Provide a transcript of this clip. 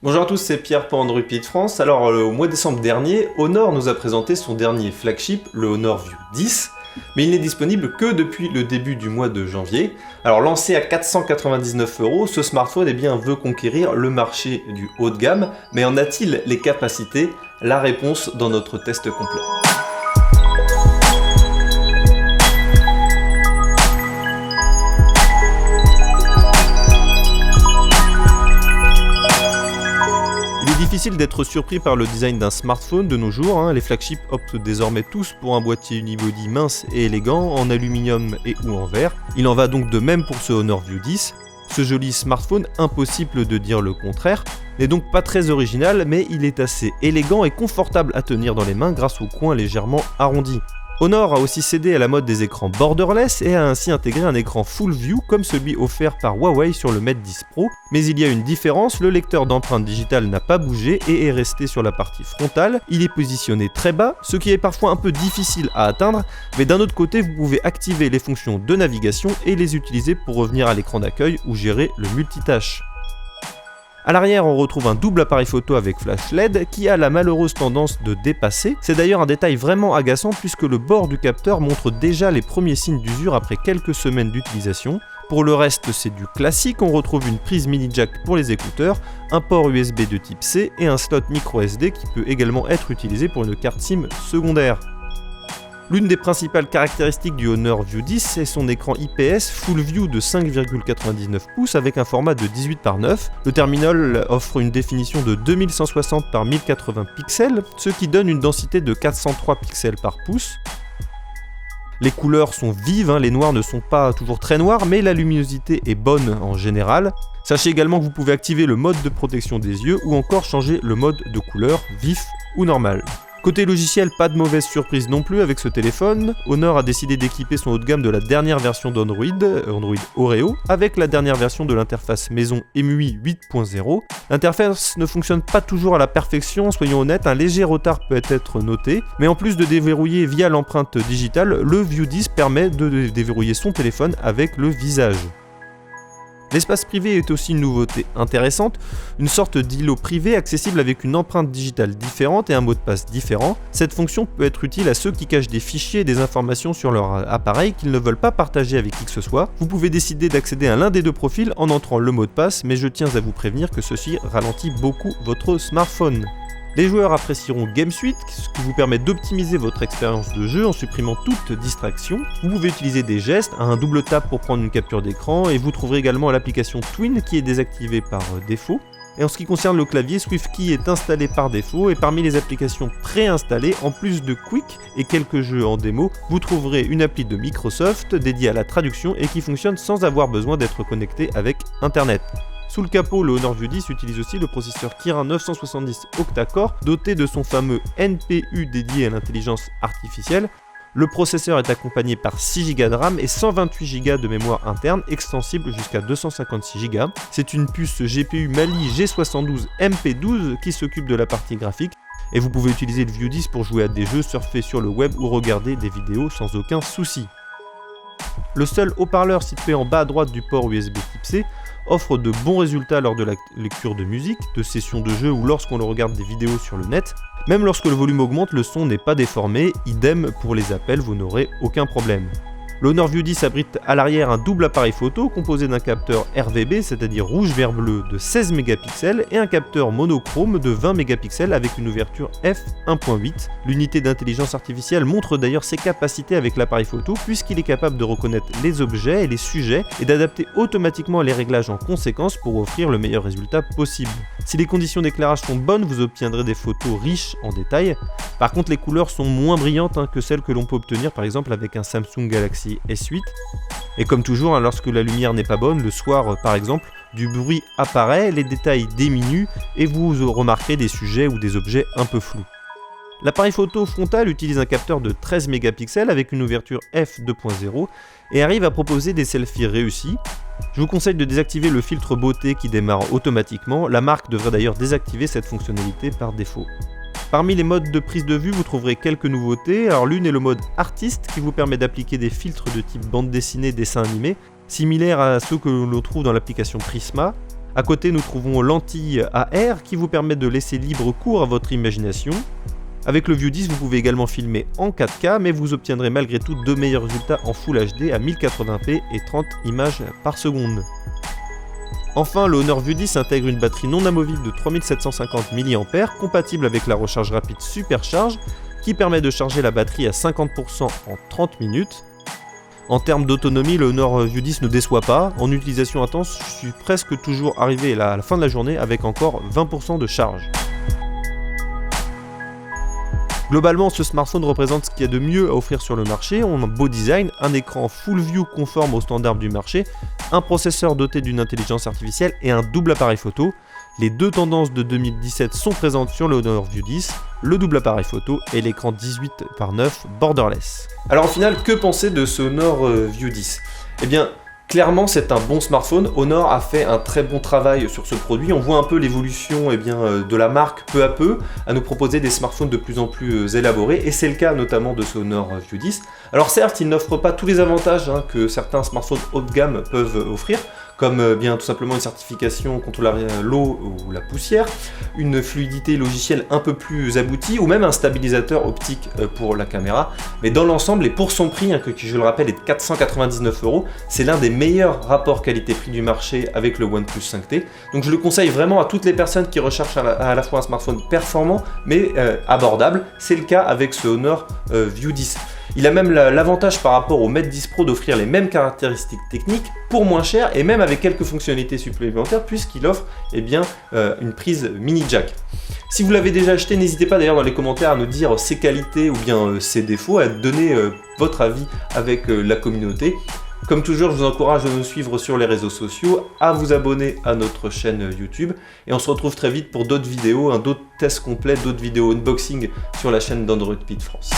Bonjour à tous, c'est Pierre pour Android Pays de France. Alors, au mois de décembre dernier, Honor nous a présenté son dernier flagship, le Honor View 10, mais il n'est disponible que depuis le début du mois de janvier. Alors, lancé à 499 €, ce smartphone veut conquérir le marché du haut de gamme, mais en a-t-il les capacités? La réponse dans notre test complet. Difficile d'être surpris par le design d'un smartphone de nos jours, les flagships optent désormais tous pour un boîtier unibody mince et élégant en aluminium et ou en verre. Il en va donc de même pour ce Honor View 10. Ce joli smartphone, impossible de dire le contraire, n'est donc pas très original, mais il est assez élégant et confortable à tenir dans les mains grâce aux coins légèrement arrondis. Honor a aussi cédé à la mode des écrans borderless et a ainsi intégré un écran full view comme celui offert par Huawei sur le Mate 10 Pro, mais il y a une différence, le lecteur d'empreintes digitales n'a pas bougé et est resté sur la partie frontale, il est positionné très bas, ce qui est parfois un peu difficile à atteindre, mais d'un autre côté vous pouvez activer les fonctions de navigation et les utiliser pour revenir à l'écran d'accueil ou gérer le multitâche. A l'arrière, on retrouve un double appareil photo avec flash LED qui a la malheureuse tendance de dépasser. C'est d'ailleurs un détail vraiment agaçant puisque le bord du capteur montre déjà les premiers signes d'usure après quelques semaines d'utilisation. Pour le reste, c'est du classique, on retrouve une prise mini jack pour les écouteurs, un port USB de type C et un slot micro SD qui peut également être utilisé pour une carte SIM secondaire. L'une des principales caractéristiques du Honor View 10, c'est son écran IPS Full View de 5,99 pouces avec un format de 18:9. Le terminal offre une définition de 2160 par 1080 pixels, ce qui donne une densité de 403 pixels par pouce. Les couleurs sont vives, les noirs ne sont pas toujours très noirs, mais la luminosité est bonne en général. Sachez également que vous pouvez activer le mode de protection des yeux ou encore changer le mode de couleur, vif ou normal. Côté logiciel, pas de mauvaise surprise non plus avec ce téléphone. Honor a décidé d'équiper son haut de gamme de la dernière version d'Android, Android Oreo, avec la dernière version de l'interface maison EMUI 8.0. L'interface ne fonctionne pas toujours à la perfection, soyons honnêtes, un léger retard peut être noté, mais en plus de déverrouiller via l'empreinte digitale, le View 10 permet de déverrouiller son téléphone avec le visage. L'espace privé est aussi une nouveauté intéressante, une sorte d'îlot privé accessible avec une empreinte digitale différente et un mot de passe différent. Cette fonction peut être utile à ceux qui cachent des fichiers et des informations sur leur appareil qu'ils ne veulent pas partager avec qui que ce soit. Vous pouvez décider d'accéder à l'un des deux profils en entrant le mot de passe, mais je tiens à vous prévenir que ceci ralentit beaucoup votre smartphone. Les joueurs apprécieront GameSuite, ce qui vous permet d'optimiser votre expérience de jeu en supprimant toute distraction. Vous pouvez utiliser des gestes, un double tap pour prendre une capture d'écran, et vous trouverez également l'application Twin qui est désactivée par défaut. Et en ce qui concerne le clavier, SwiftKey est installé par défaut, et parmi les applications préinstallées, en plus de Quick et quelques jeux en démo, vous trouverez une appli de Microsoft dédiée à la traduction et qui fonctionne sans avoir besoin d'être connecté avec Internet. Sous le capot, le Honor View 10 utilise aussi le processeur Kirin 970 octa-core doté de son fameux NPU dédié à l'intelligence artificielle. Le processeur est accompagné par 6 Go de RAM et 128 Go de mémoire interne extensible jusqu'à 256 Go. C'est une puce GPU Mali G72 MP12 qui s'occupe de la partie graphique. Et vous pouvez utiliser le View 10 pour jouer à des jeux, surfer sur le web ou regarder des vidéos sans aucun souci. Le seul haut-parleur situé en bas à droite du port USB type C offre de bons résultats lors de la lecture de musique, de sessions de jeu ou lorsqu'on regarde des vidéos sur le net. Même lorsque le volume augmente, le son n'est pas déformé, idem pour les appels, vous n'aurez aucun problème. Le Honor View 10 abrite à l'arrière un double appareil photo composé d'un capteur RVB, c'est-à-dire rouge vert bleu de 16 mégapixels et un capteur monochrome de 20 mégapixels avec une ouverture f1.8. L'unité d'intelligence artificielle montre d'ailleurs ses capacités avec l'appareil photo puisqu'il est capable de reconnaître les objets et les sujets et d'adapter automatiquement les réglages en conséquence pour offrir le meilleur résultat possible. Si les conditions d'éclairage sont bonnes, vous obtiendrez des photos riches en détails. Par contre, les couleurs sont moins brillantes que celles que l'on peut obtenir par exemple avec un Samsung Galaxy S8. Et comme toujours, lorsque la lumière n'est pas bonne, le soir par exemple, du bruit apparaît, les détails diminuent et vous remarquerez des sujets ou des objets un peu flous. L'appareil photo frontal utilise un capteur de 13 mégapixels avec une ouverture f2.0 et arrive à proposer des selfies réussis. Je vous conseille de désactiver le filtre beauté qui démarre automatiquement, la marque devrait d'ailleurs désactiver cette fonctionnalité par défaut. Parmi les modes de prise de vue, vous trouverez quelques nouveautés. Alors l'une est le mode artiste qui vous permet d'appliquer des filtres de type bande dessinée, dessin animé, similaires à ceux que l'on trouve dans l'application Prisma. À côté, nous trouvons lentilles AR qui vous permettent de laisser libre cours à votre imagination. Avec le View 10, vous pouvez également filmer en 4K, mais vous obtiendrez malgré tout de meilleurs résultats en Full HD à 1080p et 30 images par seconde. Enfin, le Honor View 10 intègre une batterie non amovible de 3750 mAh, compatible avec la recharge rapide Supercharge, qui permet de charger la batterie à 50% en 30 minutes. En termes d'autonomie, le Honor View 10 ne déçoit pas. En utilisation intense, je suis presque toujours arrivé à la fin de la journée avec encore 20% de charge. Globalement, ce smartphone représente ce qu'il y a de mieux à offrir sur le marché. On a un beau design, un écran Full View conforme aux standards du marché, un processeur doté d'une intelligence artificielle et un double appareil photo. Les deux tendances de 2017 sont présentes sur le Honor View 10, le double appareil photo et l'écran 18:9 borderless. Alors au final, que penser de ce Honor View 10 ? Eh bien, clairement, c'est un bon smartphone. Honor a fait un très bon travail sur ce produit. On voit un peu l'évolution de la marque peu à peu, à nous proposer des smartphones de plus en plus élaborés, et c'est le cas notamment de ce Honor View 10. Alors certes, il n'offre pas tous les avantages que certains smartphones haut de gamme peuvent offrir, comme tout simplement une certification contre l'eau ou la poussière, une fluidité logicielle un peu plus aboutie, ou même un stabilisateur optique pour la caméra. Mais dans l'ensemble, et pour son prix, qui je le rappelle est de 499 €, c'est l'un des meilleurs rapports qualité-prix du marché avec le OnePlus 5T. Donc je le conseille vraiment à toutes les personnes qui recherchent à la fois un smartphone performant, mais abordable. C'est le cas avec ce Honor View 10. Il a même l'avantage par rapport au Mate 10 Pro d'offrir les mêmes caractéristiques techniques pour moins cher et même avec quelques fonctionnalités supplémentaires puisqu'il offre une prise mini jack. Si vous l'avez déjà acheté, n'hésitez pas d'ailleurs dans les commentaires à nous dire ses qualités ou bien ses défauts, à donner votre avis avec la communauté. Comme toujours, je vous encourage à nous suivre sur les réseaux sociaux, à vous abonner à notre chaîne YouTube et on se retrouve très vite pour d'autres vidéos, d'autres tests complets, d'autres vidéos unboxing sur la chaîne d'Android Pit France.